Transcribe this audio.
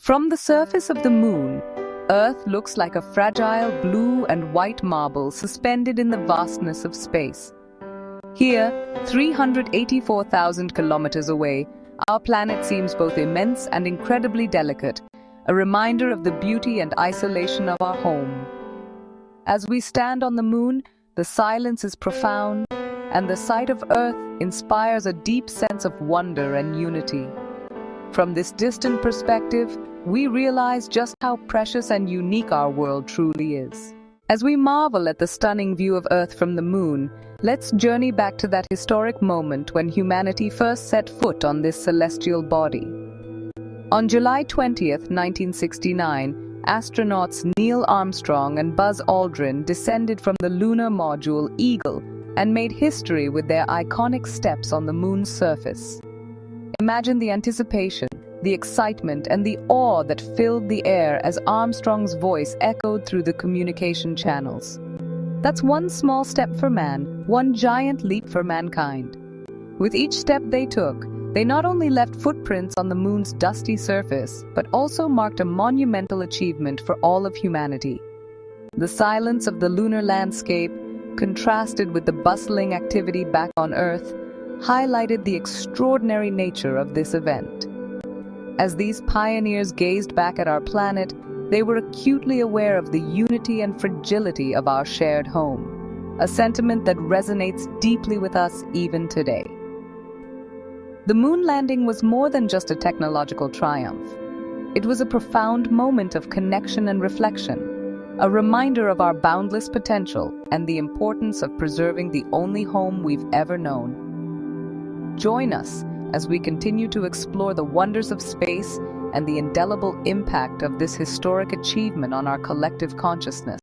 From the surface of the moon, Earth looks like a fragile blue and white marble suspended in the vastness of space. Here, 384,000 kilometers away, our planet seems both immense and incredibly delicate, a reminder of the beauty and isolation of our home. As we stand on the moon, the silence is profound, and the sight of Earth inspires a deep sense of wonder and unity. From this distant perspective, we realize just how precious and unique our world truly is. As we marvel at the stunning view of Earth from the moon, let's journey back to that historic moment when humanity first set foot on this celestial body. On July 20th, 1969, astronauts Neil Armstrong and Buzz Aldrin descended from the lunar module Eagle and made history with their iconic steps on the moon's surface. Imagine the anticipation, the excitement, and the awe that filled the air as Armstrong's voice echoed through the communication channels. That's one small step for man, one giant leap for mankind. With each step they took, they not only left footprints on the moon's dusty surface, but also marked a monumental achievement for all of humanity. The silence of the lunar landscape, contrasted with the bustling activity back on Earth, highlighted the extraordinary nature of this event. As these pioneers gazed back at our planet, they were acutely aware of the unity and fragility of our shared home, a sentiment that resonates deeply with us even today. The moon landing was more than just a technological triumph. It was a profound moment of connection and reflection, a reminder of our boundless potential and the importance of preserving the only home we've ever known. Join us as we continue to explore the wonders of space and the indelible impact of this historic achievement on our collective consciousness.